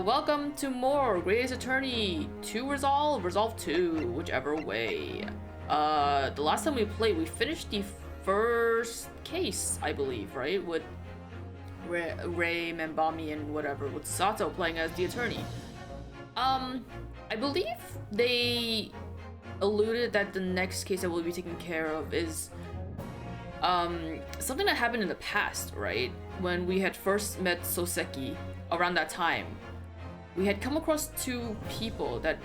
Welcome to more Greatest Attorney 2 Resolve 2, whichever way. The last time we played, we finished the first case, I believe, right? With Ray Membami and whatever, with Sato playing as the attorney. I believe they alluded that the next case that we'll be taking care of is something that happened in the past, right? When we had first met Soseki around that time. We had come across two people that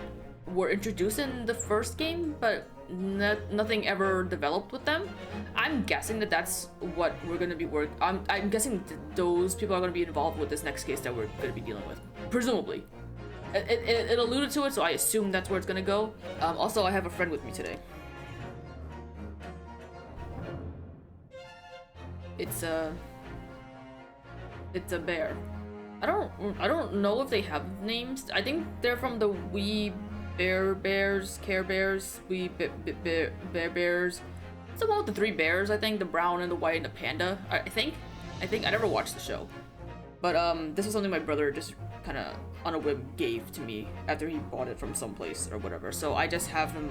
were introduced in the first game, but nothing ever developed with them. I'm guessing that that's what we're gonna be I'm guessing those people are gonna be involved with this next case that we're gonna be dealing with. Presumably. It alluded to it, so I assume that's where it's gonna go. Also, I have a friend with me today. It's a bear. I don't know if they have names. I think they're from the We Bears, Care Bears, Bear Bears. It's about the three bears, I think, the brown and the white and the panda. I think I never watched the show. But this was something my brother just kind of on a whim gave to me after he bought it from someplace or whatever. So I just have him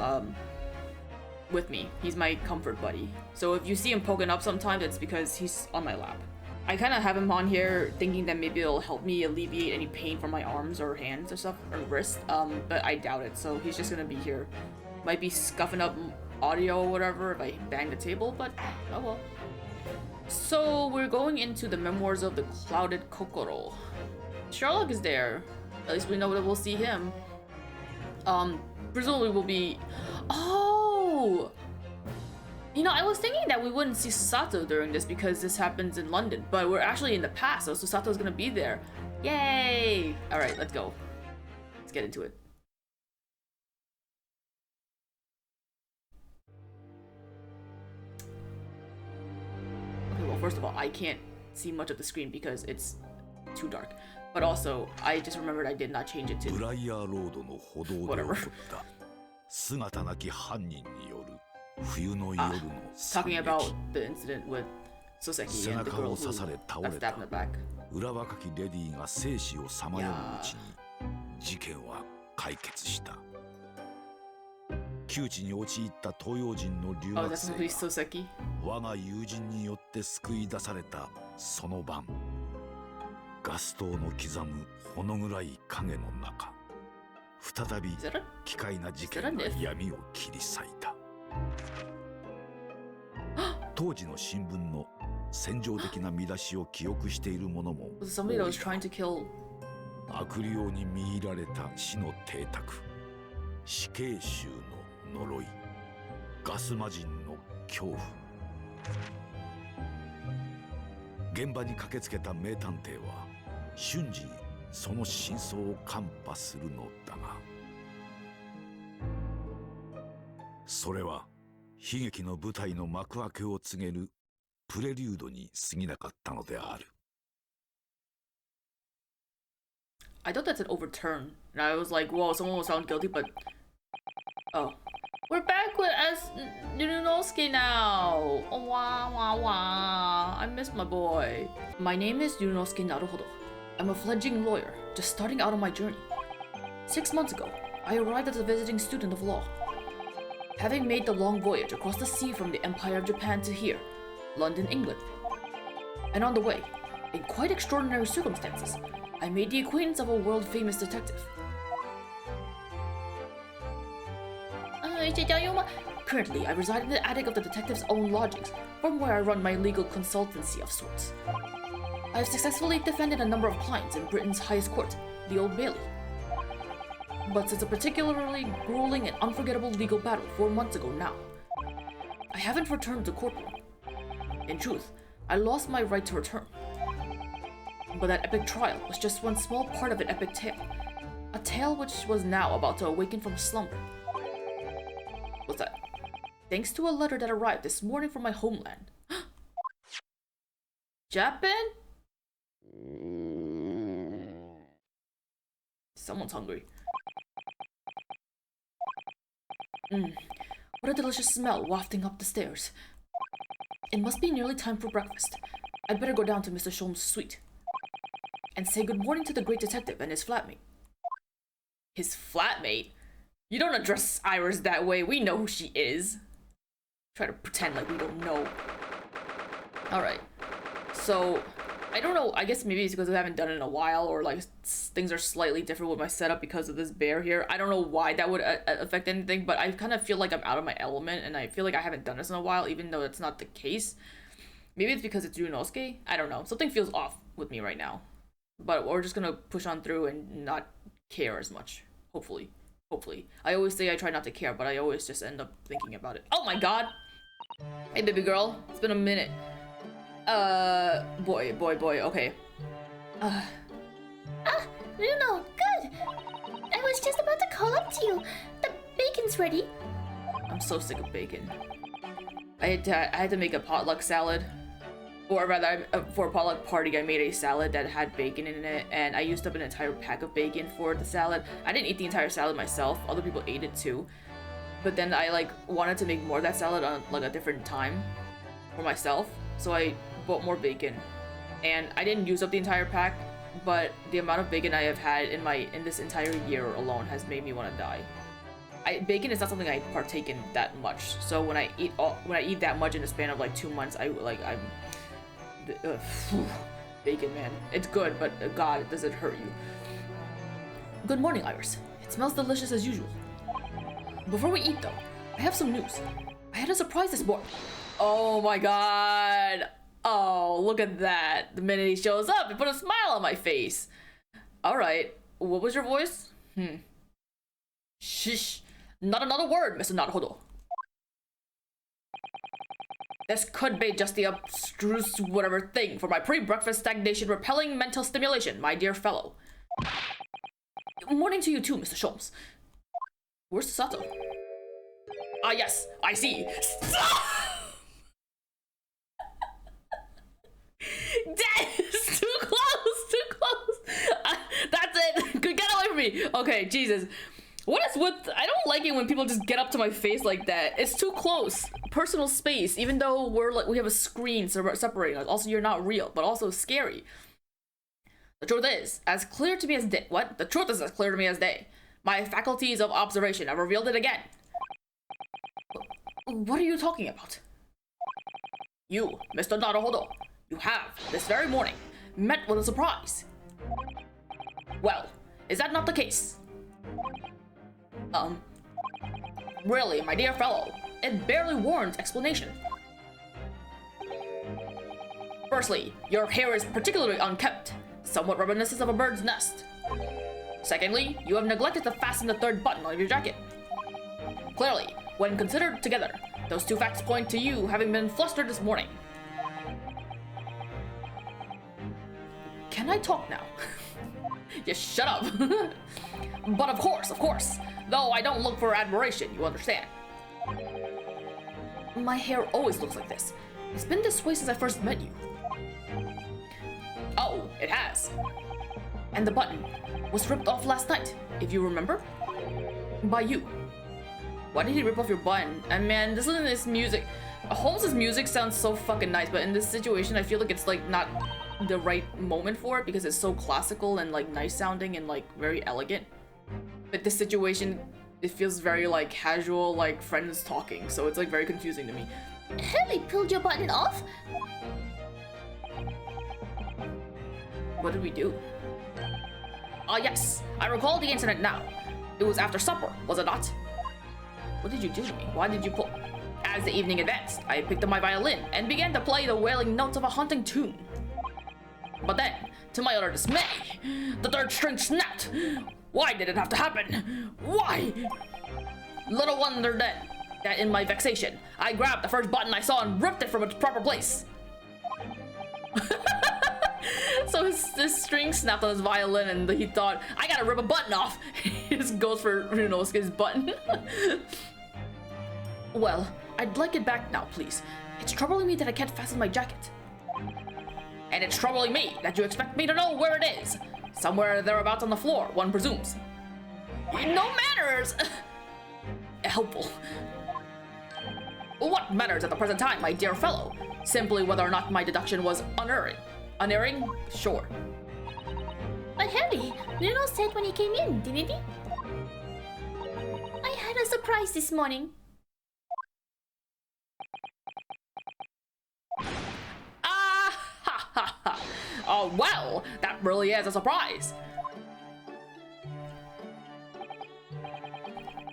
with me. He's my comfort buddy. So if you see him poking up sometimes, it's because he's on my lap. I kind of have him on here thinking that maybe it'll help me alleviate any pain from my arms or hands or stuff, or wrist, but I doubt it, so he's just gonna be here. Might be scuffing up audio or whatever if I bang the table, but oh well. So we're going into the memoirs of the Clouded Kokoro. Sherlock is there. At least we know that we'll see him. Presumably we'll be... Oh! You know, I was thinking that we wouldn't see Susato during this because this happens in London, but we're actually in the past, so Susato's gonna be there. Yay! Alright, let's go. Let's get into it. Okay, well, first of all, I can't see much of the screen because it's too dark. But also, I just remembered I did not change it to... whatever. Talking about the incident with Soseki and the girl who got stabbed in the back. Oh, that's who is Soseki? Was it somebody that was trying to kill? I thought that's an overturn, and I was like, whoa, someone was found guilty, but... Oh. We're back with as Ryunosuke now! Oh, wah, wah, wah. I miss my boy. My name is Ryunosuke Naruhodo. I'm a fledgling lawyer, just starting out on my journey. 6 months ago, I arrived as a visiting student of law. Having made the long voyage across the sea from the Empire of Japan to here, London, England. And on the way, in quite extraordinary circumstances, I made the acquaintance of a world-famous detective. Currently, I reside in the attic of the detective's own lodgings, from where I run my legal consultancy of sorts. I have successfully defended a number of clients in Britain's highest court, the Old Bailey. But since a particularly grueling and unforgettable legal battle 4 months ago now, I haven't returned to the courtroom. In truth, I lost my right to return. But that epic trial was just one small part of an epic tale. A tale which was now about to awaken from slumber. What's that? Thanks to a letter that arrived this morning from my homeland. Japan? Someone's hungry. What a delicious smell wafting up the stairs. It must be nearly time for breakfast. I'd better go down to Mr. Sholmes' suite. and say good morning to the great detective and his flatmate. His flatmate? You don't address Iris that way. We know who she is. Try to pretend like we don't know. Alright. So, I don't know. I guess maybe it's because I haven't done it in a while, or like things are slightly different with my setup because of this bear here. I don't know why that would affect anything, but I kind of feel like I'm out of my element, and I feel like I haven't done this in a while, even though it's not the case. Maybe it's because it's Ryunosuke? I don't know. Something feels off with me right now. But we're just gonna push on through and not care as much. Hopefully. Hopefully. I always say I try not to care, but I always just end up thinking about it. Oh my god! Hey, baby girl. It's been a minute. Boy, okay. Ryuno, good! I was just about to call up to you. The bacon's ready. I'm so sick of bacon. I had to make a potluck salad. Or rather, for a potluck party, I made a salad that had bacon in it, and I used up an entire pack of bacon for the salad. I didn't eat the entire salad myself. Other people ate it too. But then I, like, wanted to make more of that salad on, like, a different time for myself. So I bought more bacon. And I didn't use up the entire pack, but the amount of bacon I have had in this entire year alone has made me want to die. Bacon is not something I partake in that much. So when I eat that much in the span of, like, 2 months, bacon, man. It's good, but God, does it hurt you. Good morning, Iris. It smells delicious as usual. Before we eat, though, I have some news. I had a surprise this morning. Oh my god. Oh, look at that. The minute he shows up, it put a smile on my face. Alright. What was your voice? Shish. Not another word, Mr. Naruhodo. This could be just the abstruse whatever thing for my pre-breakfast stagnation repelling mental stimulation, my dear fellow. Morning to you too, Mr. Sholmes. Where's Susato? Ah, yes, I see. Stop! That is too close, that's it. Get away from me. Okay, Jesus. What is with, I don't like it when people just get up to my face like that. It's too close. Personal space, even though we have a screen separating us. Also, you're not real, but also scary. The truth is as clear to me as day. What? The truth is as clear to me as day. My faculties of observation have revealed it again. What are you talking about? You, Mr. Naruhodo, you have, this very morning, met with a surprise. Well, is that not the case? Really, my dear fellow, it barely warrants explanation. Firstly, your hair is particularly unkempt, somewhat reminiscent of a bird's nest. Secondly, you have neglected to fasten the third button on your jacket. Clearly, when considered together, those two facts point to you having been flustered this morning. Can I talk now? Just shut up. But of course, though I don't look for admiration, you understand. My hair always looks like this. It's been this way since I first met you. Oh, it has. And the button was ripped off last night, if you remember? By you. Why did he rip off your button? And man, listening to this music, Holmes' music sounds so fucking nice, but in this situation, I feel like it's like not the right moment for it because it's so classical and like nice sounding and like very elegant. But this situation, it feels very like casual, like friends talking, so it's like very confusing to me. He pulled your button off? What did we do? Ah, yes, I recall the incident now. It was after supper, was it not? What did you do to me? Why did you pull? As the evening advanced, I picked up my violin and began to play the wailing notes of a haunting tune. But then, to my utter dismay, the third string snapped. Why did it have to happen? Why? Little wonder then, that in my vexation, I grabbed the first button I saw and ripped it from its proper place. So his string snapped on his violin and he thought, I gotta rip a button off. He just goes for Ryunosuke's button. Well, I'd like it back now, please. It's troubling me that I can't fasten my jacket. And it's troubling me that you expect me to know where it is. Somewhere thereabouts on the floor, one presumes. No manners! Helpful. What matters at the present time, my dear fellow? Simply whether or not my deduction was unerring. Unerring? Sure. But Harry, Nuno said when he came in, didn't he? I had a surprise this morning. Ah, ha ha ha. Oh, well, that really is a surprise.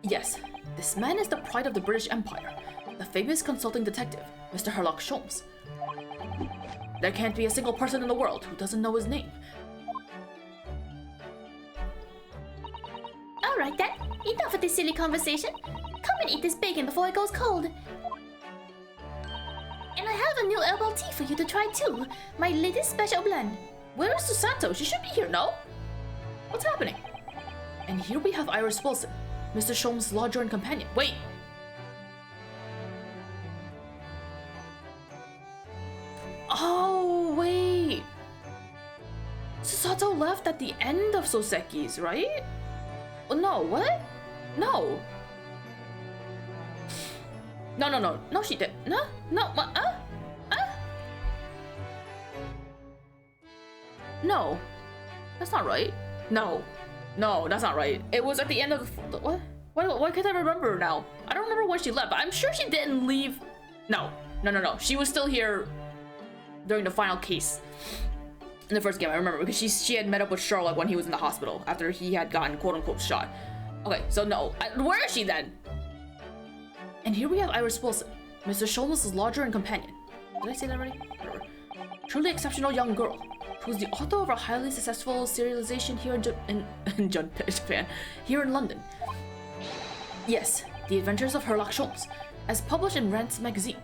Yes, this man is the pride of the British Empire, the famous consulting detective, Mr. Herlock Sholmes. There can't be a single person in the world who doesn't know his name. Alright then, enough of this silly conversation. Come and eat this bacon before it goes cold. And I have a new herbal tea for you to try too. My latest special blend. Where is Susato? She should be here, no? What's happening? And here we have Iris Wilson, Mr. Sholmes' lodger and companion. Wait! Oh, wait! Susato left at the end of Soseki's, right? Oh, no, what? No. No, she did. No, what? No. That's not right. No, that's not right. It was at the end of the... What? Why can't I remember now? I don't remember when she left, but I'm sure she didn't leave. No. She was still here during the final case. In the first game, I remember, because she had met up with Sherlock when he was in the hospital after he had gotten quote-unquote shot. Okay, so no. Where is she then? And here we have Iris Wilson, Mr. Sholmes' lodger and companion. Did I say that already? Whatever. Truly exceptional young girl, who's the author of a highly successful serialization here in Japan, here in London. Yes, The Adventures of Herlock Sholmes, as published in Rant's magazine.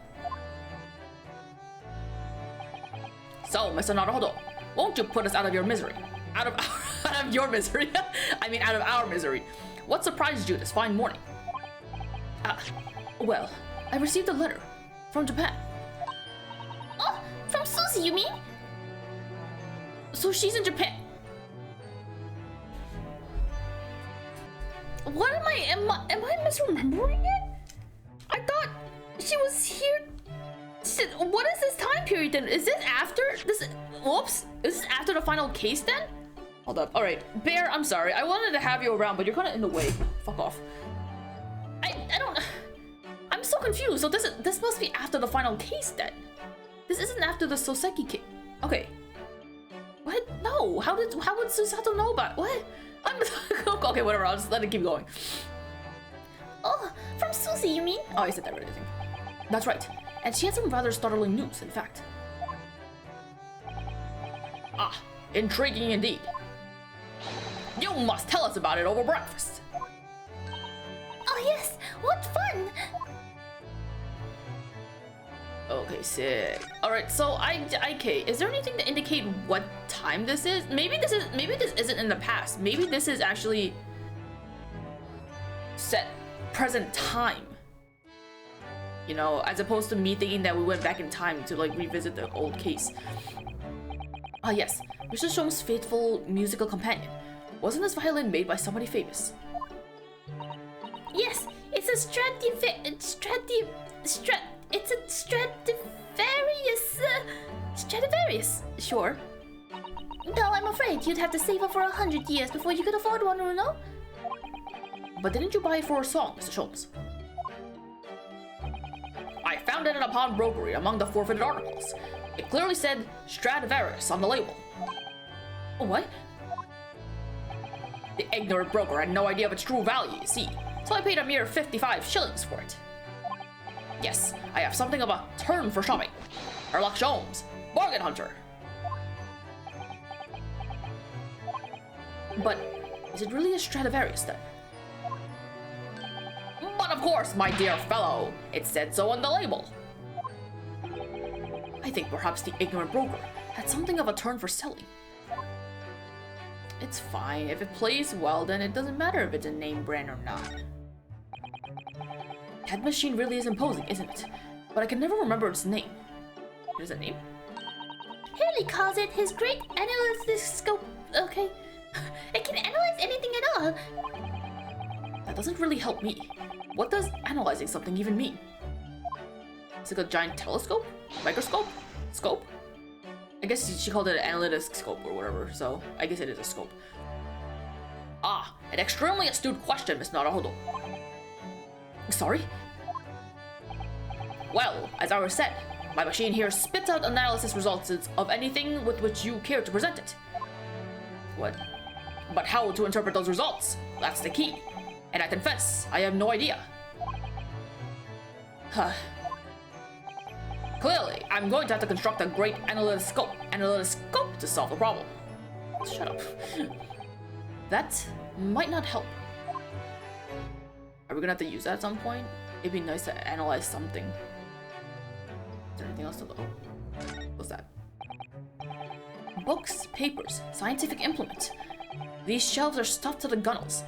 So, Mr. Naruhodo, won't you put us out of your misery? Out of your misery? I mean, out of our misery. What surprised you this fine morning? Well, I received a letter from Japan. Oh, from Susie, you mean? So she's in Japan. What am I misremembering it? I thought she was here. What is this time period then? Is this after this? Whoops! Is this after the final case then? Hold up. All right, Bear. I'm sorry. I wanted to have you around, but you're kind of in the way. Fuck off. I don't. I'm so confused. So this must be after the final case then. This isn't after the Soseki case. Okay. What? No. How would Susato know about what? Okay, whatever. I'll just let it keep going. Oh, from Susie, you mean? Oh, I said that right, I think. That's right. And she had some rather startling news, in fact. Ah, intriguing indeed. You must tell us about it over breakfast. Oh yes, what fun! Okay, sick. All right, so okay. Is there anything to indicate what time this is? Maybe this isn't in the past. Maybe this is actually set present time. You know, as opposed to me thinking that we went back in time to like revisit the old case. Ah yes, Mr. Sholmes' faithful musical companion. Wasn't this violin made by somebody famous? Yes, it's a Stradivarius. Sure. Though I'm afraid you'd have to save up for 100 years before you could afford one, Runo. But didn't you buy it for a song, Mr. Sholmes? I found it in a pawn brokery among the forfeited articles. It clearly said Stradivarius on the label. What? The ignorant broker had no idea of its true value, you see, so I paid a mere 55 shillings for it. Yes, I have something of a term for shopping. Herlock Sholmes, bargain hunter. But is it really a Stradivarius then? But of course, my dear fellow, it said so on the label. I think perhaps the ignorant broker had something of a turn for selling. It's fine. If it plays well, then it doesn't matter if it's a name brand or not. That machine really is imposing, isn't it? But I can never remember its name. There's a name? Haley calls it his great analyzoscope. Okay. It can analyze anything at all. That doesn't really help me. What does analyzing something even mean? Is it a giant telescope? Microscope? Scope? I guess she called it an analytic scope or whatever, so I guess it is a scope. Ah, an extremely astute question, Miss Naruhodo. Sorry? Well, as I said, my machine here spits out analysis results of anything with which you care to present it. What? But how to interpret those results? That's the key. And I confess, I have no idea. Huh. Clearly, I'm going to have to construct a great analytic scope to solve the problem. Shut up. That might not help. Are we gonna have to use that at some point? It'd be nice to analyze something. Is there anything else to look? What's that? Books, papers, scientific implement. These shelves are stuffed to the gunnels.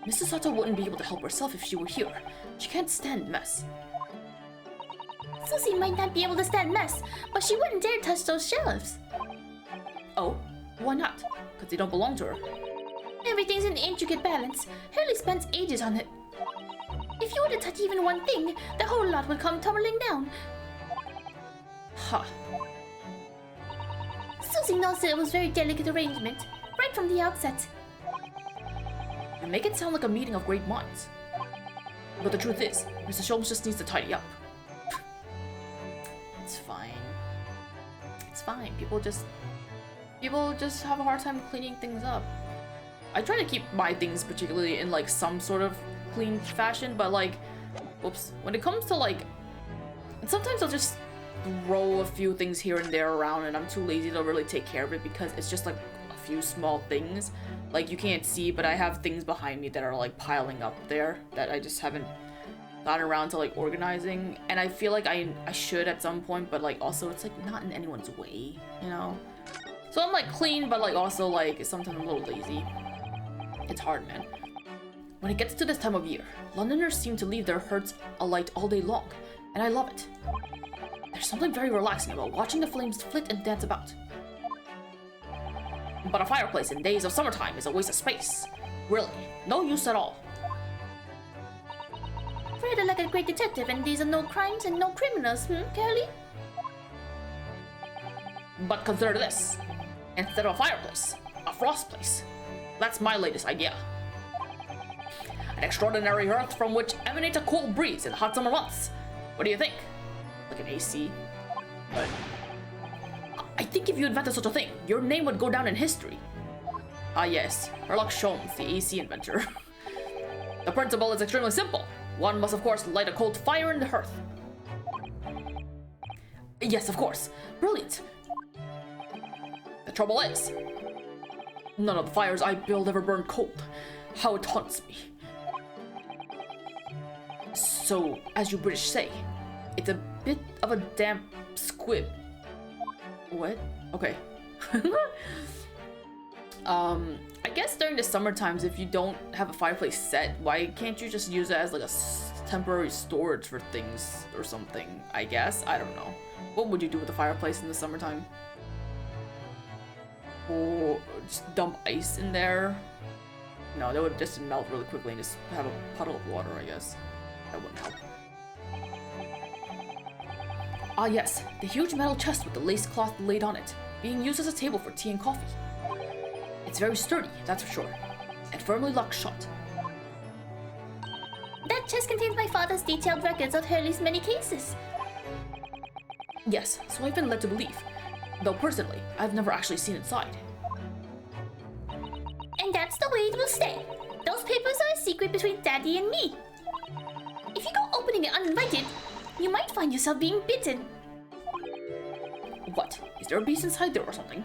Mrs. Susato wouldn't be able to help herself if she were here. She can't stand mess. Susie might not be able to stand mess, but she wouldn't dare touch those shelves. Oh, why not? Because they don't belong to her. Everything's in intricate balance. Hurley spends ages on it. If you were to touch even one thing, the whole lot would come tumbling down. Huh. Susie knows that it was very delicate arrangement, right from the outset. You make it sound like a meeting of great minds. But the truth is, Mr. Sholmes just needs to tidy up. It's fine. It's fine. People just have a hard time cleaning things up. I try to keep my things particularly in like some sort of clean fashion, but like, whoops, when it comes to like, sometimes I'll just throw a few things here and there around and I'm too lazy to really take care of it because it's just like a few small things. Like you can't see, but I have things behind me that are like piling up there that I just haven't gotten around to like organizing, and I feel like I should at some point, but like also it's like not in anyone's way, you know? So I'm like clean, but like also like sometimes I'm a little lazy. It's hard, man. When it gets to this time of year, Londoners seem to leave their hearts alight all day long, and I love it. There's something very relaxing about watching the flames flit and dance about. But a fireplace in days of summertime is a waste of space. Really, no use at all. Rather like a great detective, and these are no crimes and no criminals, Curly? But consider this. Instead of a fireplace, a frost place. That's my latest idea. An extraordinary hearth from which emanates a cool breeze in hot summer months. What do you think? Like an AC? But I think if you invented such a thing, your name would go down in history. Ah yes, Herlock Sholmes, the AC inventor. The principle is extremely simple. One must of course light a cold fire in the hearth. Yes, of course. Brilliant. The trouble is, none of the fires I build ever burn cold. How it haunts me. So, as you British say, it's a bit of a damp squib. What? Okay. I guess during the summer times, if you don't have a fireplace set, why can't you just use it as like a temporary storage for things or something? I guess. I don't know. What would you do with the fireplace in the summertime? Or just dump ice in there? No, that would just melt really quickly and just have a puddle of water, I guess. That wouldn't help. Ah yes, the huge metal chest with the lace cloth laid on it, being used as a table for tea and coffee. It's very sturdy, that's for sure, and firmly locked shut. That chest contains my father's detailed records of Hurley's many cases. Yes, so I've been led to believe, though personally, I've never actually seen inside. And that's the way it will stay. Those papers are a secret between Daddy and me. If you go opening it uninvited, you might find yourself being bitten. What? Is there a beast inside there or something?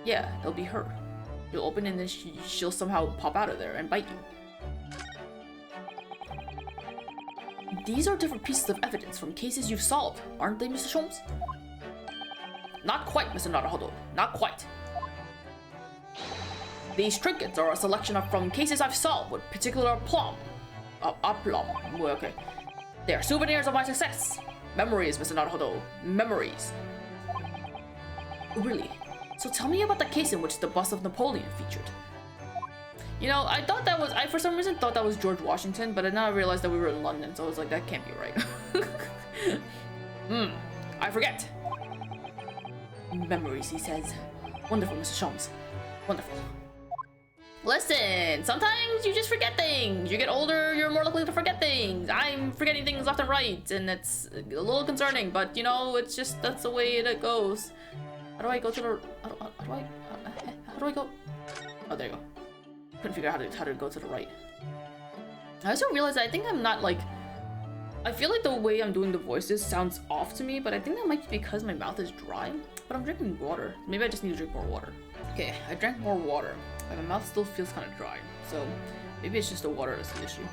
Yeah, it'll be her. You'll open it and then she'll somehow pop out of there and bite you. These are different pieces of evidence from cases you've solved, aren't they, Mr. Sholmes? Not quite, Mr. Naruhodo. Not quite. These trinkets are a selection from cases I've solved with particular aplomb. Aplomb. Well, okay. They are souvenirs of my success. Memories, Mr. Naruhodo. Memories. Really? So tell me about the case in which the bust of Napoleon featured. You know, I thought that was, I for some reason thought that was George Washington, but then I realized that we were in London, so I was like, that can't be right. I forget. Memories, he says. Wonderful, Mr. Sholmes. Wonderful. Listen, sometimes you just forget things. You get older, you're more likely to forget things. I'm forgetting things left and right, and it's a little concerning, but you know, it's just, that's the way it goes. How do I go to the, how do I go? Oh, there you go. Couldn't figure out how to go to the right. I also realized that I think I'm not like, I feel like the way I'm doing the voices sounds off to me, but I think that might be because my mouth is dry. But I'm drinking water. Maybe I just need to drink more water. Okay, I drank more water, but my mouth still feels kind of dry. So maybe it's just the water that's the issue.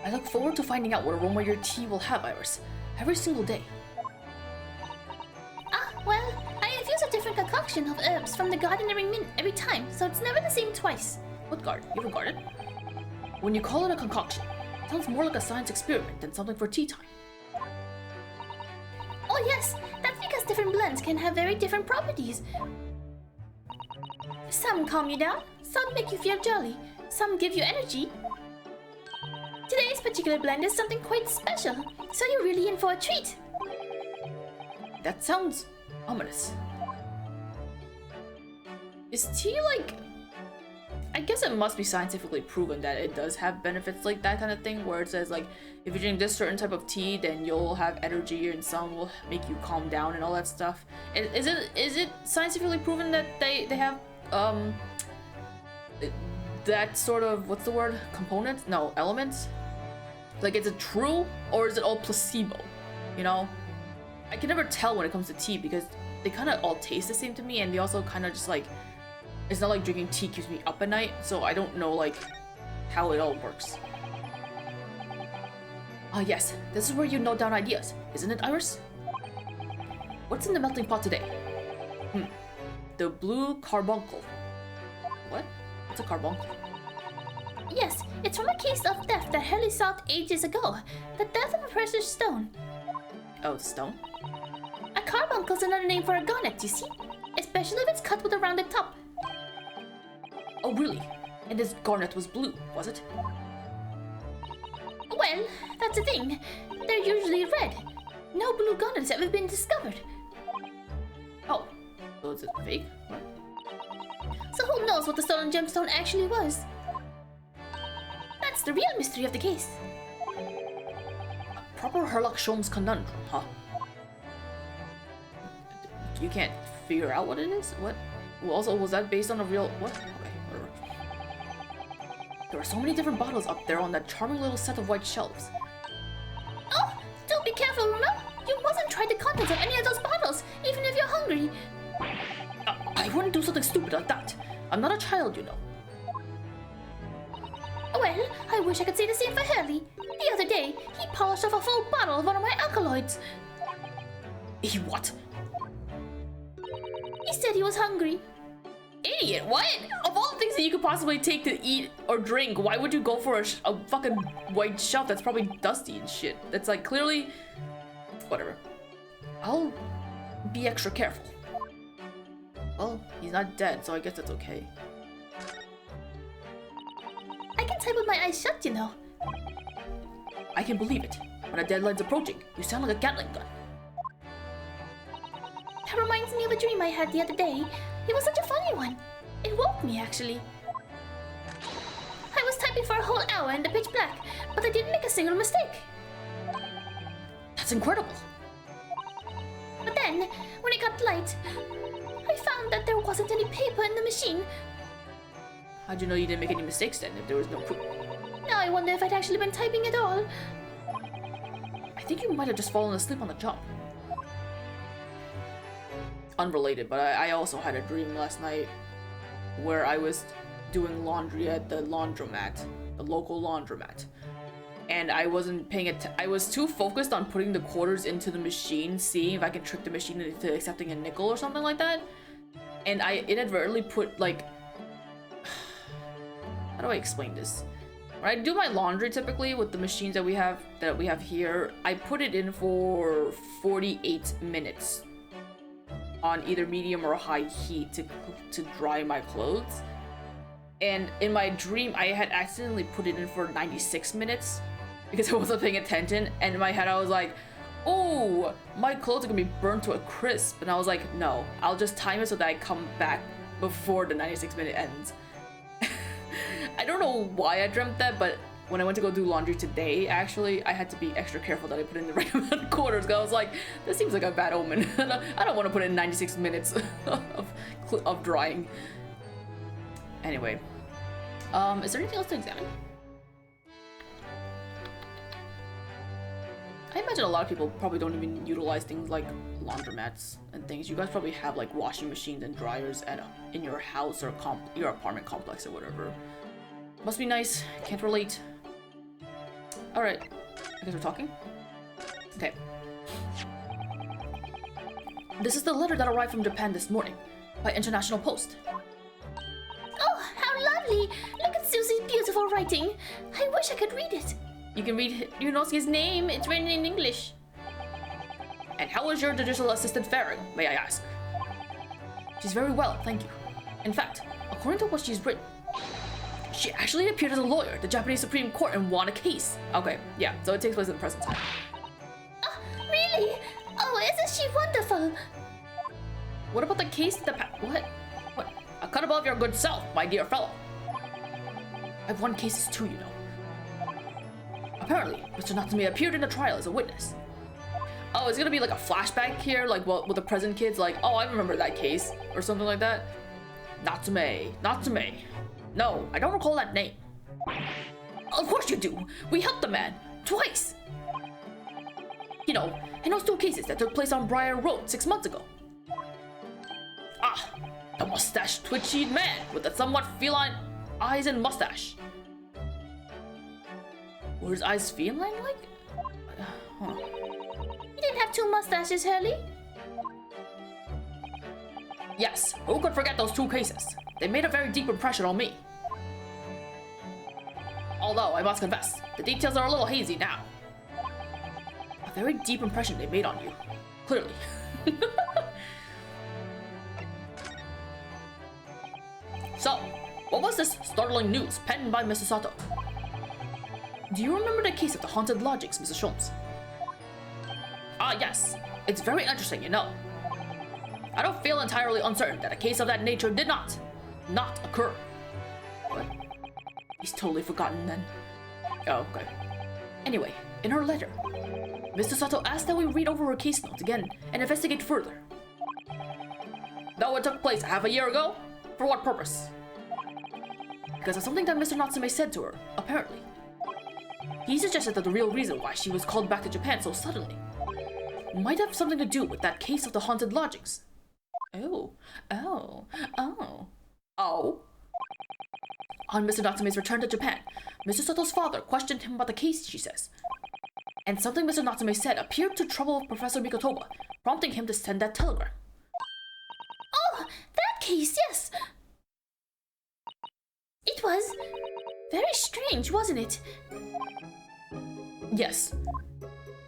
I look forward to finding out what aroma your tea will have, Iris. Every single day. Ah, well, I infuse a different concoction of herbs from the garden every time, so it's never the same twice. What garden? You have a garden? When you call it a concoction, it sounds more like a science experiment than something for tea time. Oh yes, that's because different blends can have very different properties. Some calm you down, some make you feel jolly, some give you energy. Today's particular blend is something quite special, so you're really in for a treat. That sounds ominous. Is tea like... I guess it must be scientifically proven that it does have benefits like that kind of thing, where it says like, if you drink this certain type of tea, then you'll have energy and some will make you calm down and all that stuff. Is it scientifically proven that they have that sort of, what's the word, components? No, elements? Like, is it true or is it all placebo? You know? I can never tell when it comes to tea because they kind of all taste the same to me, and they also kind of just like, it's not like drinking tea keeps me up at night, so I don't know like how it all works. Ah yes, this is where you note down ideas, isn't it, Iris? What's in the melting pot today? The blue carbuncle. What? What's a carbuncle? Yes, it's from a case of theft that Herlock solved ages ago. The death of a precious stone. Oh, it's stone? A carbuncle's another name for a garnet, you see? Especially if it's cut with a rounded top. Oh really? And this garnet was blue, was it? Well, that's the thing. They're usually red. No blue garnets have ever been discovered. Oh, so is it fake? What? So who knows what the stolen gemstone actually was? That's the real mystery of the case. A proper Herlock Sholmes conundrum, huh? You can't figure out what it is? What? Well, also, was that based on a real... What? Okay, whatever. There are so many different bottles up there on that charming little set of white shelves. Oh, do be careful, Runo. You mustn't try the contents of any of those bottles, even if you're hungry. I wouldn't do something stupid like that. I'm not a child, you know. Well, I wish I could say the same for Herlock. The other day, he polished off a full bottle of one of my alkaloids. He what? He said he was hungry. Idiot, what? Of all the things that you could possibly take to eat or drink, why would you go for a fucking white shelf that's probably dusty and shit? That's like clearly... Whatever. I'll be extra careful. Well, he's not dead, so I guess that's okay. I can type with my eyes shut, you know. I can believe it. When a deadline's approaching, you sound like a Gatling gun. That reminds me of a dream I had the other day. It was such a funny one. It woke me, actually. I was typing for a whole hour in the pitch black, but I didn't make a single mistake. That's incredible. But then, when it got light, I found that there wasn't any paper in the machine. How'd you know you didn't make any mistakes then, if there was no proof? Now I wonder if I'd actually been typing at all. I think you might have just fallen asleep on the job. Unrelated, but I also had a dream last night where I was doing laundry at the laundromat, the local laundromat. And I wasn't paying it. I was too focused on putting the quarters into the machine, seeing if I can trick the machine into accepting a nickel or something like that. And I inadvertently put like, how do I explain this? When I do my laundry typically with the machines that we have here, I put it in for 48 minutes on either medium or high heat to dry my clothes. And in my dream, I had accidentally put it in for 96 minutes because I wasn't paying attention. And in my head, I was like, oh, my clothes are gonna be burnt to a crisp. And I was like, no, I'll just time it so that I come back before the 96-minute ends. I don't know why I dreamt that, but when I went to go do laundry today, actually, I had to be extra careful that I put in the right amount of quarters. Cause I was like, this seems like a bad omen. I don't want to put in 96 minutes of drying. Anyway, is there anything else to examine? I imagine a lot of people probably don't even utilize things like laundromats and things. You guys probably have like washing machines and dryers in your house or your apartment complex or whatever. Must be nice. Can't relate. Alright. I guess we're talking? Okay. This is the letter that arrived from Japan this morning by international post. Oh, how lovely! Look at Susie's beautiful writing. I wish I could read it. You can read Ryunosuke's name. It's written in English. And how is your judicial assistant faring, may I ask? She's very well, thank you. In fact, according to what she's written, she actually appeared as a lawyer at the Japanese Supreme Court and won a case. Okay, yeah, so it takes place in the present time. Really? Oh, isn't she wonderful? What about the case What? A cut above your good self, my dear fellow. I've won cases too, you know. Apparently, Mr. Natsume appeared in the trial as a witness. Oh, it's gonna be like a flashback here, like what with the present kids, like, oh, I remember that case, or something like that. Natsume. No, I don't recall that name. Of course you do. We helped the man. Twice. You know, in those 2 cases that took place on Briar Road 6 months ago. Ah, the mustache twitchy man with the somewhat feline eyes and mustache. Were his eyes feline like? Huh. You didn't have 2 mustaches, Hurley? Yes, who could forget those 2 cases? They made a very deep impression on me. Although, I must confess, the details are a little hazy now. A very deep impression they made on you. Clearly. So, what was this startling news penned by Mrs. Sato? Do you remember the case of the haunted lodgings, Mrs. Sholmes? Ah, yes. It's very interesting, you know. I don't feel entirely uncertain that a case of that nature did not occur. What? He's totally forgotten then. Oh, okay. Anyway, in her letter, Mr. Sato asked that we read over her case notes again and investigate further. Though it took place half a year ago, for what purpose? Because of something that Mr. Natsume said to her, apparently. He suggested that the real reason why she was called back to Japan so suddenly might have something to do with that case of the haunted lodgings. Oh. On Mr. Natsume's return to Japan, Mr. Sato's father questioned him about the case, she says. And something Mr. Natsume said appeared to trouble Professor Mikotoba, prompting him to send that telegram. Oh, that case, yes! It was very strange, wasn't it? Yes.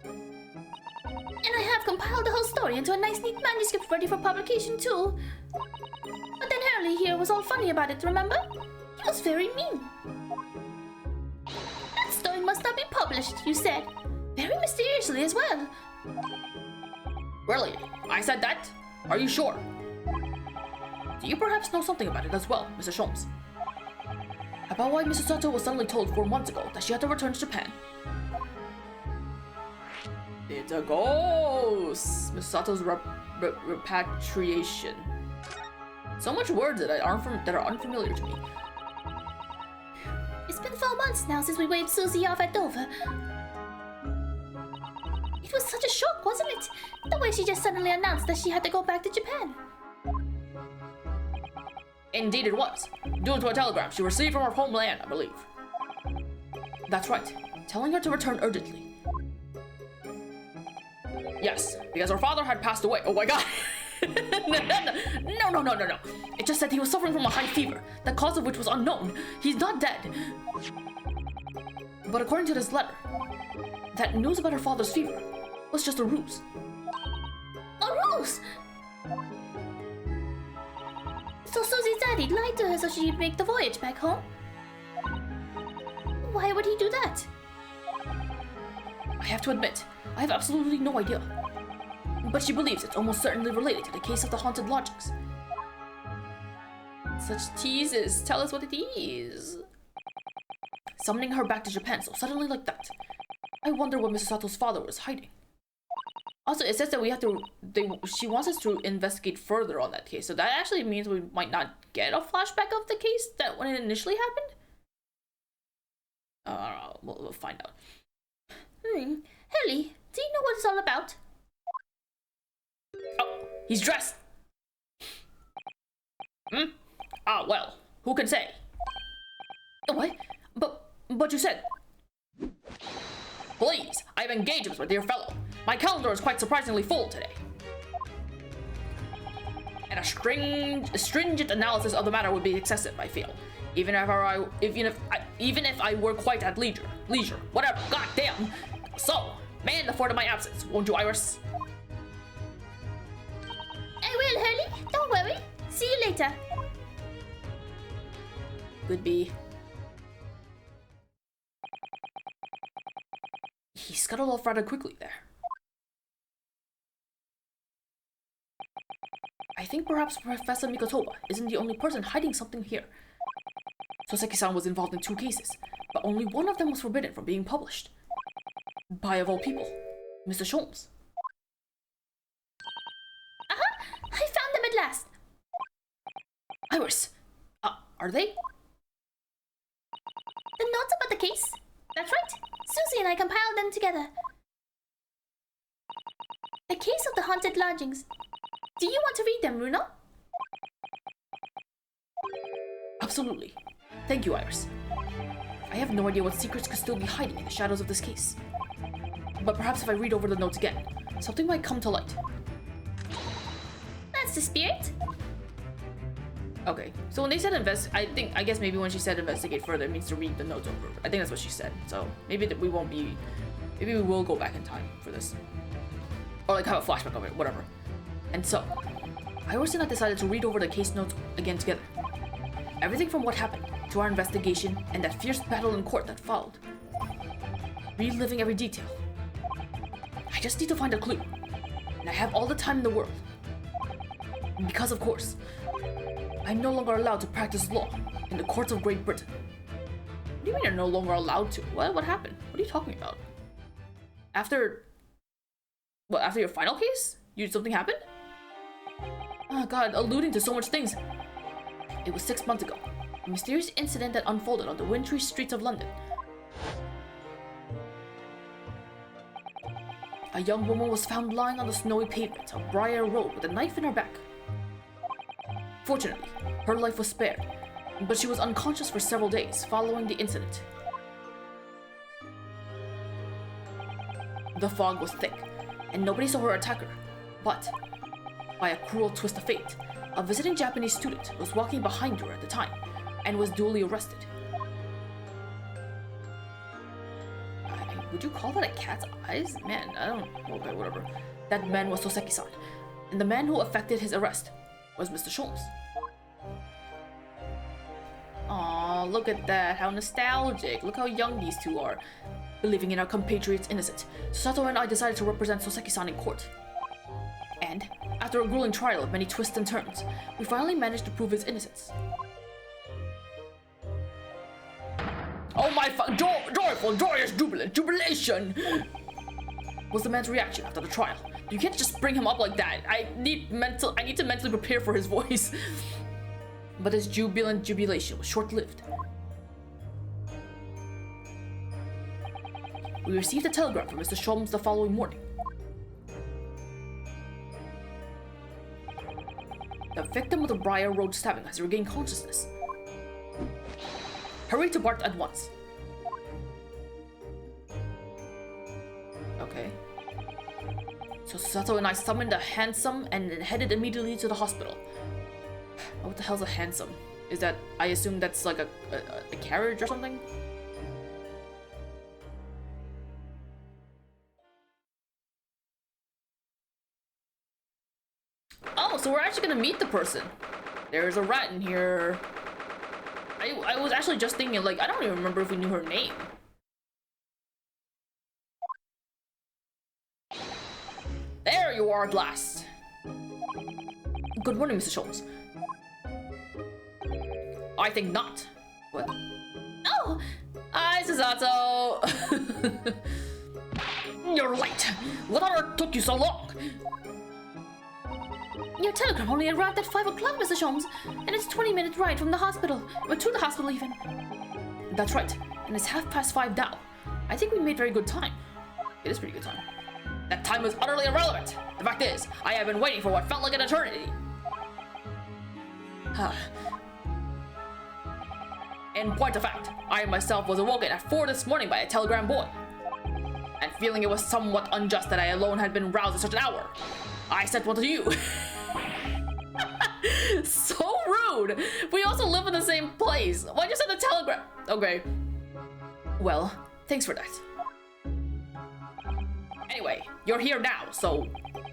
And I have compiled the whole story into a nice neat manuscript ready for publication too. But then Hurley here was all funny about it, remember? He was very mean. That story must not be published, you said. Very mysteriously as well. Really? I said that? Are you sure? Do you perhaps know something about it as well, Mr. Sholmes? About why Mrs. Sato was suddenly told 4 months ago that she had to return to Japan? It's a ghost! Mrs. Sato's repatriation. So much words that are unfamiliar to me. It's been 4 months now since we waved Susie off at Dover. It was such a shock, wasn't it? The way she just suddenly announced that she had to go back to Japan. Indeed it was. Due to a telegram she received from her homeland, I believe. That's right. Telling her to return urgently. Yes, because her father had passed away. Oh my god. No. It just said he was suffering from a high fever, the cause of which was unknown. He's not dead. But according to this letter, that news about her father's fever was just a ruse. A ruse? So Susie's daddy lied to her so she'd make the voyage back home? Why would he do that? I have to admit, I have absolutely no idea. But she believes it's almost certainly related to the case of the haunted lodgings. Such teases. Tell us what it is. Summoning her back to Japan so suddenly like that. I wonder what Mrs. Sato's father was hiding. Also, it says that we have to. She wants us to investigate further on that case, so that actually means we might not get a flashback of the case that when it initially happened. I don't know. We'll find out. Helly, do you know what it's all about? Oh, he's dressed. Ah, well, who can say? What? But you said. Please, I have engagements, my dear fellow. My calendar is quite surprisingly full today. And a stringent analysis of the matter would be excessive, I feel. Even if I were quite at leisure, whatever. Goddamn. So, man the fort of my absence, won't you, Iris? I will, Hurley. Don't worry. See you later. Could be. He scuttled off rather quickly there. I think perhaps Professor Mikotoba isn't the only person hiding something here. Soseki-san was involved in 2 cases, but only one of them was forbidden from being published. By, of all people, Mr. Sholmes. I found them at last. Iris, are they? The notes about the case? That's right. Susie and I compiled them together. The case of the haunted lodgings. Do you want to read them, Runo? Absolutely. Thank you, Iris. I have no idea what secrets could still be hiding in the shadows of this case. But perhaps if I read over the notes again, something might come to light. That's the spirit. Okay, so when they said I guess maybe when she said investigate further, it means to read the notes over. I think that's what she said. So maybe we will go back in time for this. Or like have a flashback of it, whatever. And so, Iris and I decided to read over the case notes again together. Everything from what happened, to our investigation, and that fierce battle in court that followed. Reliving every detail. I just need to find a clue. And I have all the time in the world. And because, of course, I'm no longer allowed to practice law in the courts of Great Britain. What do you mean you're no longer allowed to? What happened? What are you talking about? After your final case? Something happened? Oh god, alluding to so much things. It was 6 months ago. A mysterious incident that unfolded on the wintry streets of London. A young woman was found lying on the snowy pavement of Briar Road with a knife in her back. Fortunately, her life was spared, but she was unconscious for several days following the incident. The fog was thick, and nobody saw her attacker, but, by a cruel twist of fate, a visiting Japanese student was walking behind her at the time, and was duly arrested. Would you call that a cat's eyes? Man, I don't... Okay, whatever. That man was Soseki-san, and the man who effected his arrest was Mr. Sholmes. Aw, look at that, how nostalgic. Look how young these two are. Believing in our compatriot's innocence, Susato and I decided to represent Soseki-san in court. And, after a grueling trial of many twists and turns, we finally managed to prove his innocence. Oh my joyful, joyous jubilation! Was the man's reaction after the trial. You can't just bring him up like that. I need to mentally prepare for his voice. But his jubilant jubilation was short-lived. We received a telegram from Mr. Sholmes the following morning. The victim of the Briar Road stabbing has regained consciousness. Hurry to Bart at once. Okay. So Susato and I summoned a hansom and headed immediately to the hospital. What the hell's a hansom? Is that, I assume that's like a carriage or something? Oh, so we're actually gonna meet the person. There's a rat in here. I was actually just thinking, like, I don't even remember if we knew her name. you are at last. Good morning, Mr. Sholmes. I think not. What? Oh! Hi, Susato! You're late! What took you so long? Your telegram only arrived at 5 o'clock, Mr. Sholmes, and it's 20-minute ride from the hospital, or to the hospital even. That's right, and it's 5:30 now. I think we made very good time. It is pretty good time. That time was utterly irrelevant. The fact is, I have been waiting for what felt like an eternity. In point of fact, I myself was awoken at 4 this morning by a telegram boy. And feeling it was somewhat unjust that I alone had been roused at such an hour, I sent one to you. So rude! We also live in the same place. Why'd you send a telegram? Okay. Well, thanks for that. Anyway, you're here now, so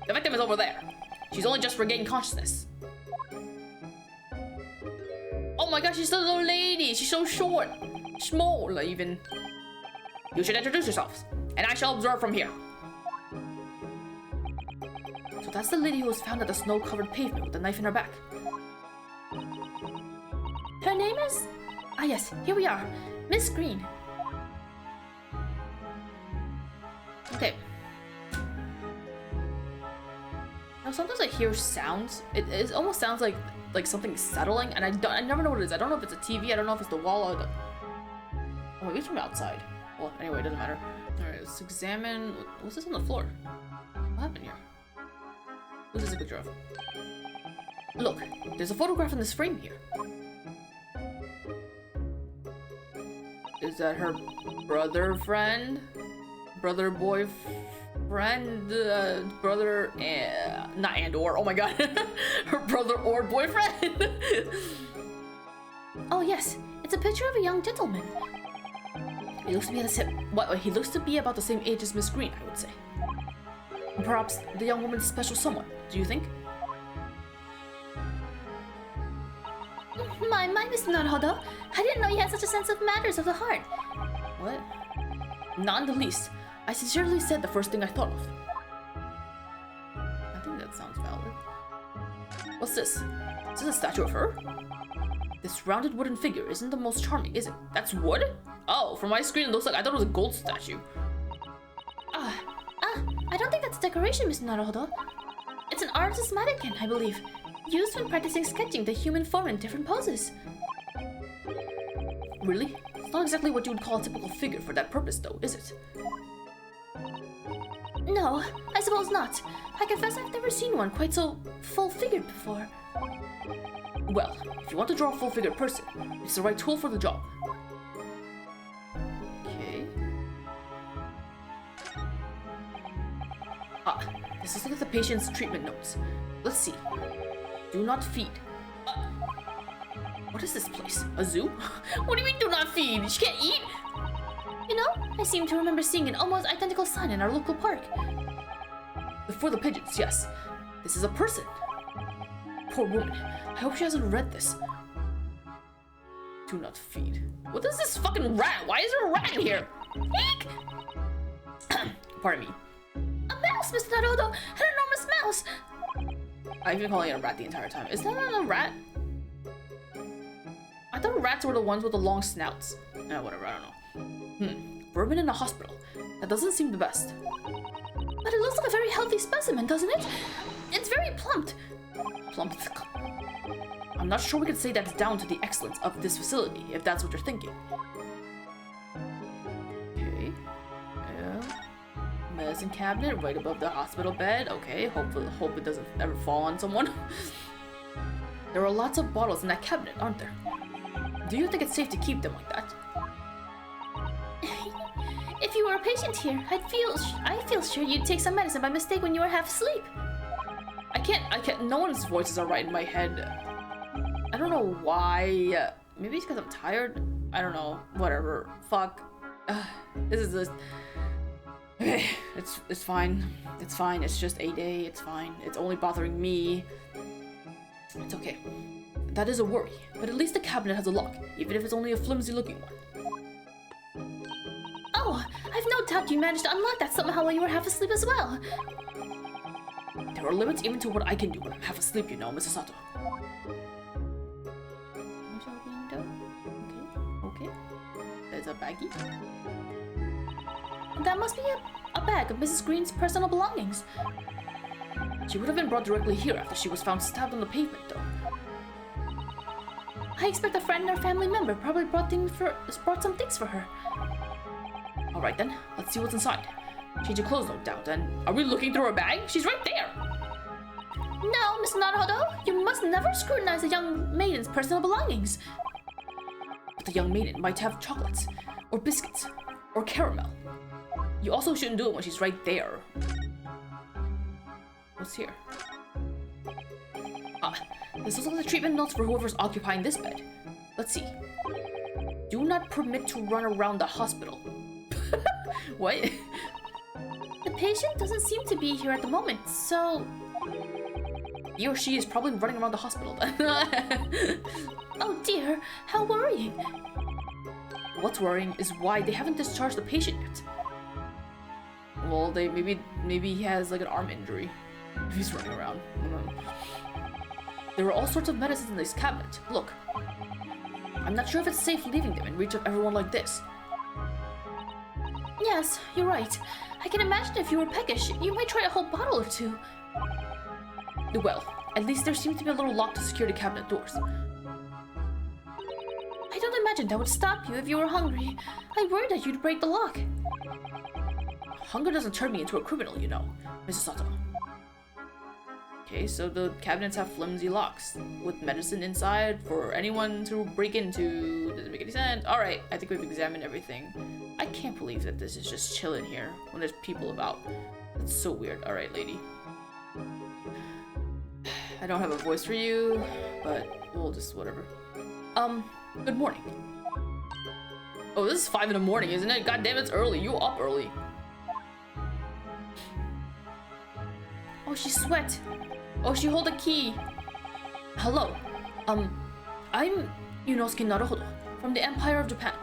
the victim is over there. She's only just regained consciousness. Oh my gosh, she's a little lady. She's so short. Small, even. You should introduce yourselves, and I shall observe from here. So that's the lady who was found at the snow-covered pavement with a knife in her back. Her name is? Ah yes, here we are. Miss Green. Okay. Now sometimes I hear sounds. It almost sounds like something settling, and I never know what it is. I don't know if it's a TV. I don't know if it's the wall or the. Oh, maybe it's from outside. Well, anyway, it doesn't matter. All right, let's examine. What's this on the floor? What happened here? What's this a picture of? Look, there's a photograph in this frame here. Is that her brother friend? Brother boyfriend? Brother not and or, oh my god. Her brother or boyfriend? Oh yes, it's a picture of a young gentleman. He looks to be he looks to be about the same age as Miss Green, I would say. Perhaps the young woman's special someone, do you think? My, Mr. Naruhodo. I didn't know you had such a sense of matters of the heart. What? Not in the least. I sincerely said the first thing I thought of. I think that sounds valid. What's this? Is this a statue of her? This rounded wooden figure isn't the most charming, is it? That's wood? Oh, from my screen it looks like I thought it was a gold statue. I don't think that's decoration, Mr. Naruhodo. It's an artist's mannequin, I believe, used when practicing sketching the human form in different poses. Really? It's not exactly what you would call a typical figure for that purpose, though, is it? No, I suppose not. I confess I've never seen one quite so full-figured before. Well, if you want to draw a full-figured person, it's the right tool for the job. Okay. This is like at the patient's treatment notes. Let's see. Do not feed. What is this place? A zoo? What do you mean do not feed? She can't eat? You know, I seem to remember seeing an almost identical sign in our local park. For the pigeons, yes. This is a person. Poor woman. I hope she hasn't read this. Do not feed. What is this fucking rat? Why is there a rat in here? Eek! Pardon me. A mouse, Mr. Naruhodo! An enormous mouse! I've been calling it a rat the entire time. Is that not a rat? I thought rats were the ones with the long snouts. Whatever, I don't know. Vermin in a hospital. That doesn't seem the best. But it looks like a very healthy specimen, doesn't it? It's very plump. Plump? I'm not sure we could say that's down to the excellence of this facility, if that's what you're thinking. Okay. Yeah. Medicine cabinet right above the hospital bed. Okay, hope it doesn't ever fall on someone. There are lots of bottles in that cabinet, aren't there? Do you think it's safe to keep them like that? If you were a patient here, I feel sure you'd take some medicine by mistake when you were half asleep. I can't, no one's voices are right in my head. I don't know why. Maybe it's because I'm tired. I don't know. Whatever. Fuck. This is just... Okay, it's fine. It's fine. It's just a day. It's fine. It's only bothering me. It's okay. That is a worry, but at least the cabinet has a lock, even if it's only a flimsy-looking one. Oh, I've no doubt you managed to unlock that somehow while you were half asleep as well. There are limits even to what I can do when I'm half asleep, you know, Mrs. Sato. Okay. There's a baggie. That must be a bag of Mrs. Green's personal belongings. She would have been brought directly here after she was found stabbed on the pavement, though. I expect a friend or family member probably brought some things for her. Alright then, let's see what's inside. Change of clothes, no doubt, and are we looking through her bag? She's right there! No, Miss Naruhodo, you must never scrutinize a young maiden's personal belongings. But the young maiden might have chocolates, or biscuits, or caramel. You also shouldn't do it when she's right there. What's here? This looks like the treatment notes for whoever's occupying this bed. Let's see. Do not permit to run around the hospital. What? The patient doesn't seem to be here at the moment, so... He or she is probably running around the hospital then. Oh dear, how worrying. What's worrying is why they haven't discharged the patient yet. Well, maybe he has like an arm injury. If he's running around. There are all sorts of medicines in this cabinet. Look. I'm not sure if it's safe leaving them in reach of everyone like this. Yes, you're right. I can imagine if you were peckish, you might try a whole bottle or two. Well, at least there seems to be a little lock to secure the cabinet doors. I don't imagine that would stop you if you were hungry. I worried that you'd break the lock. Hunger doesn't turn me into a criminal, you know, Mrs. Sato. Okay, so the cabinets have flimsy locks with medicine inside for anyone to break into. Doesn't make any sense. Alright, I think we've examined everything. I can't believe that this is just chilling here when there's people about. That's so weird. Alright, lady. I don't have a voice for you, but we'll just whatever. Good morning. Oh, this is 5 in the morning, isn't it? God damn, it's early. You up early. Oh, she sweat. Oh, she hold a key. Hello. I'm Ryunosuke Naruhodo from the Empire of Japan.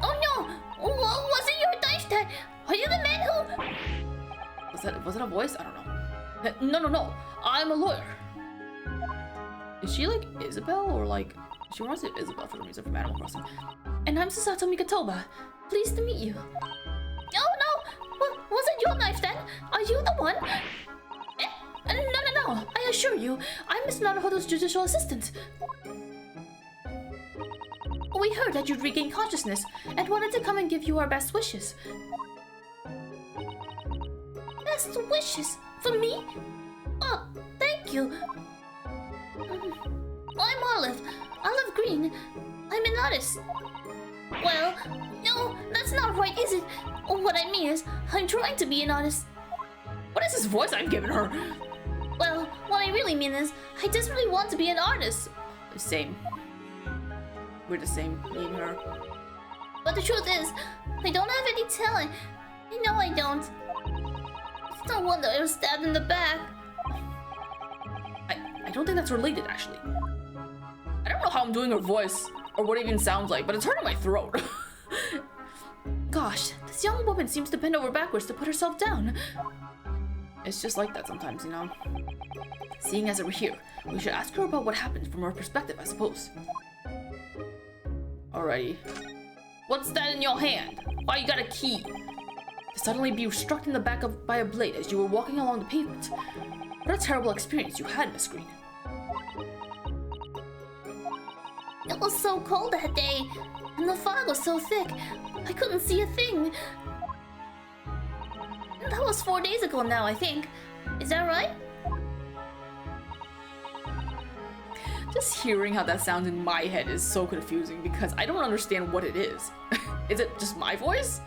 Oh no! Was it your knife that? Are you the man who? Was it a voice? I don't know. No. I'm a lawyer. Is she like Isabel or like? She reminds me of Isabel for some reason from Animal Crossing. And I'm Susato Mikotoba. Pleased to meet you. Oh no! Was it your knife then? Are you the one? No. I assure you, I'm Miss Naruhodo's judicial assistant. We heard that you'd regained consciousness and wanted to come and give you our best wishes. Best wishes? For me? Oh, thank you. I'm Olive Green. I'm an artist. Well, no, that's not right, is it? What I mean is, I'm trying to be an artist. What is this voice I'm giving her? Well, what I really mean is, I desperately want to be an artist. Same. We're the same, me and her. But the truth is, I don't have any talent. I know I don't. It's no wonder I was stabbed in the back. I don't think that's related, actually. I don't know how I'm doing her voice, or what it even sounds like, but it's hurting my throat. Gosh, this young woman seems to bend over backwards to put herself down. It's just like that sometimes, you know? Seeing as we're here, we should ask her about what happened from her perspective, I suppose. Alrighty. What's that in your hand? Why you got a key? To suddenly be struck in the back by a blade as you were walking along the pavement. What a terrible experience you had, Miss Green. It was so cold that day, and the fog was so thick, I couldn't see a thing. That was 4 days ago now, I think. Is that right? Just hearing how that sounds in my head is so confusing because I don't understand what it is. Is it just my voice?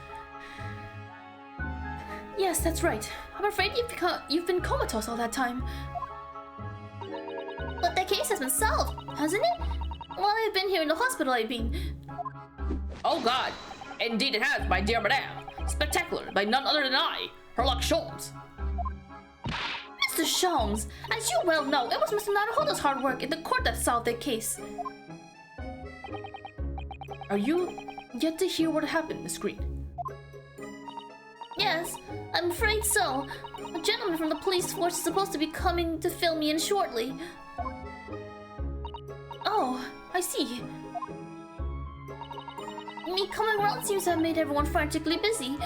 Yes, that's right. I'm afraid you've been comatose all that time. But the case has been solved, hasn't it? While I've been here in the hospital, I mean. Oh God, indeed it has, my dear madame. Spectacular, by none other than I, Herlock Sholmes. Mr. Sholmes, as you well know, it was Mr. Naruhodo's hard work in the court that solved the case. Are you yet to hear what happened, Miss Green? Yes, I'm afraid so. A gentleman from the police force is supposed to be coming to fill me in shortly. Oh, I see. Me coming around seems to have made everyone frantically busy.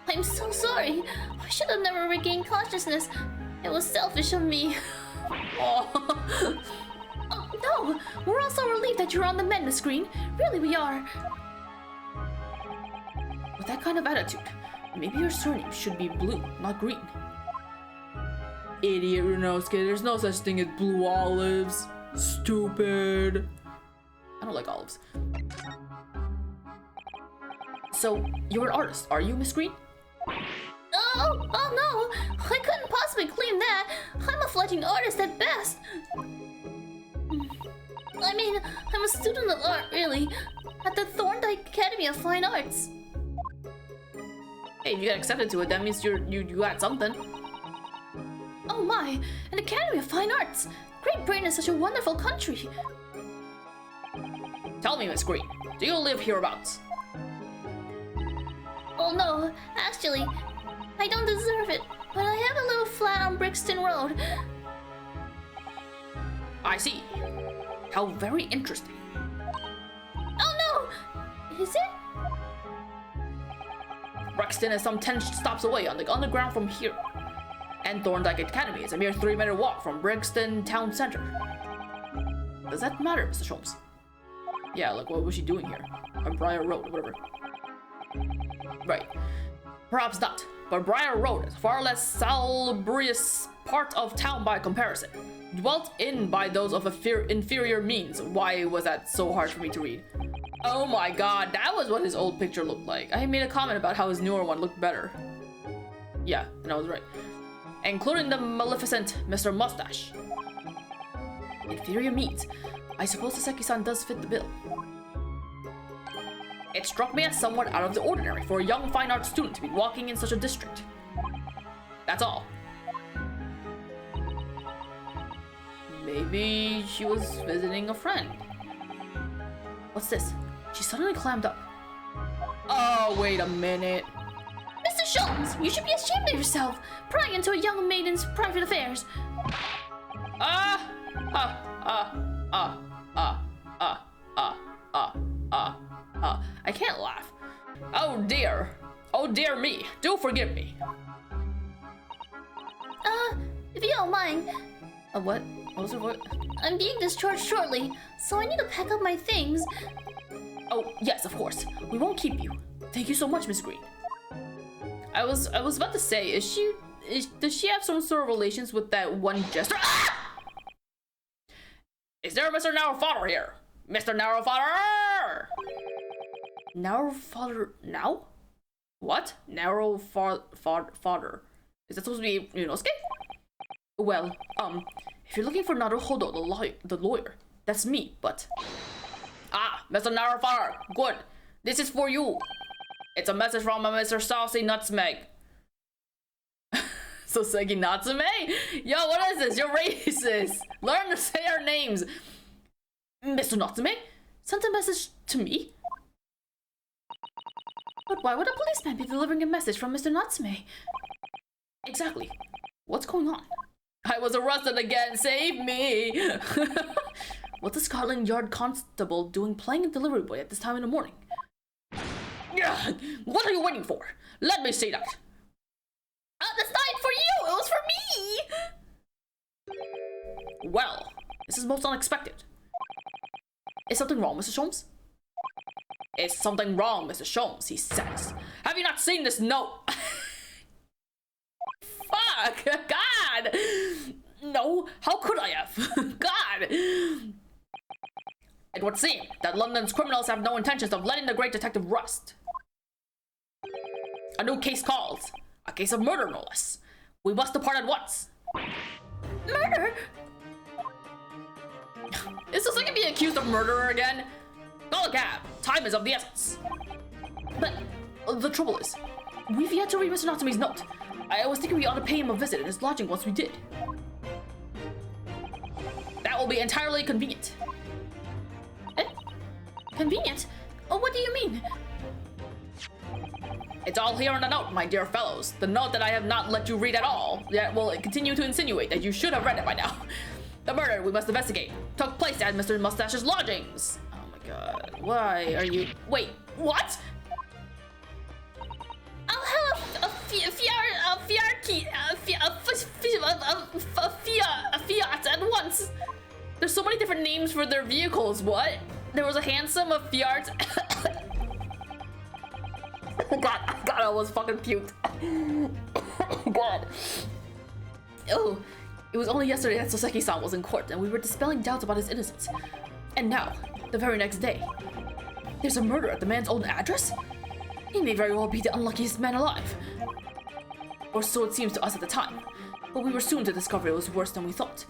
I'm so sorry. I should have never regained consciousness. It was selfish of me. Oh. Oh, no! We're all so relieved that you're on the mend, Miss Green. Really, we are. With that kind of attitude, maybe your surname should be Blue, not Green. Idiot Ryunosuke, there's no such thing as blue olives. Stupid. I don't like olives. So, you're an artist, are you, Miss Green? Oh no! I couldn't possibly claim that. I'm a fledgling artist at best. I mean, I'm a student of art, really, at the Thorndike Academy of Fine Arts. Hey, if you got accepted to it, that means you got something. Oh my, an Academy of Fine Arts! Great Britain is such a wonderful country. Tell me, Miss Green, do you live hereabouts? Oh no, actually, I don't deserve it, but I have a little flat on Brixton Road. I see. How very interesting. Oh no! Is it? Brixton is some 10 stops away on the underground from here. And Thorndike Academy is a mere 3-minute walk from Brixton Town Center. Does that matter, Mr. Sholmes? Yeah, like what was she doing here? On Briar Road, whatever. Right. Perhaps not, but Briar Road is a far less salubrious part of town by comparison. Dwelt in by those of inferior means. Why was that so hard for me to read? Oh my god, that was what his old picture looked like. I made a comment about how his newer one looked better. Yeah, and I was right. Including the maleficent Mr. Mustache. Inferior means. I suppose the Seki-san does fit the bill. It struck me as somewhat out of the ordinary for a young fine arts student to be walking in such a district. That's all. Maybe she was visiting a friend. What's this? She suddenly clammed up. Oh, wait a minute. Mr. Sholmes, you should be ashamed of yourself, prying into a young maiden's private affairs. I can't laugh. Oh dear. Oh dear me. Do forgive me. If you don't mind, What? What was her voice? I'm being discharged shortly, so I need to pack up my things. Oh, yes, of course. We won't keep you. Thank you so much, Miss Green. I was about to say, does she have some sort of relations with that one jester? Ah! Is there a Mr. Naruhodo here? Mr. Naruhodo! Naruhodo now? What? Naruhodo. Is that supposed to be Ryunosuke? Well, if you're looking for Naruhodo, the lawyer, that's me, but... Ah, Mr. Naruhodo, good. This is for you. It's a message from Mr. Saucy Nutmeg. Soseki Natsume? Yo, what is this? You're racist. Learn to say our names. Mr. Natsume? Sent a message to me? But why would a policeman be delivering a message from Mr. Natsume? Exactly. What's going on? I was arrested again. Save me. What's the Scotland Yard constable doing playing a delivery boy at this time in the morning? What are you waiting for? Let me see that. That's not for you. It was for me. Well, this is most unexpected. Is something wrong, Mr. Sholmes? Is something wrong, Mr. Sholmes, he says. Have you not seen this note? Fuck! God! No, how could I have? God! It would seem that London's criminals have no intentions of letting the great detective rust. A new case calls. A case of murder, no less. We must depart at once. Murder? Is this like being accused of murder again? Call a cab. Time is of the essence. But the trouble is, we've yet to read Mr. Natsume's note. I was thinking we ought to pay him a visit in his lodging once we did. That will be entirely convenient. Eh? Convenient? Oh, what do you mean? It's all here on the note, my dear fellows. The note that I have not let you read at all. Yet will continue to insinuate that you should have read it by now. The murder we must investigate took place at Mr. Mustache's lodgings. Oh my god. Why are you... Wait, what? I'll have a Fiat at once. There's so many different names for their vehicles. What? There was a handsome, a Fiat. God, I almost fucking puked. God. Oh, it was only yesterday that Soseki-san was in court and we were dispelling doubts about his innocence. And now, the very next day, there's a murder at the man's own address? He may very well be the unluckiest man alive. Or so it seems to us at the time. But we were soon to discover it was worse than we thought.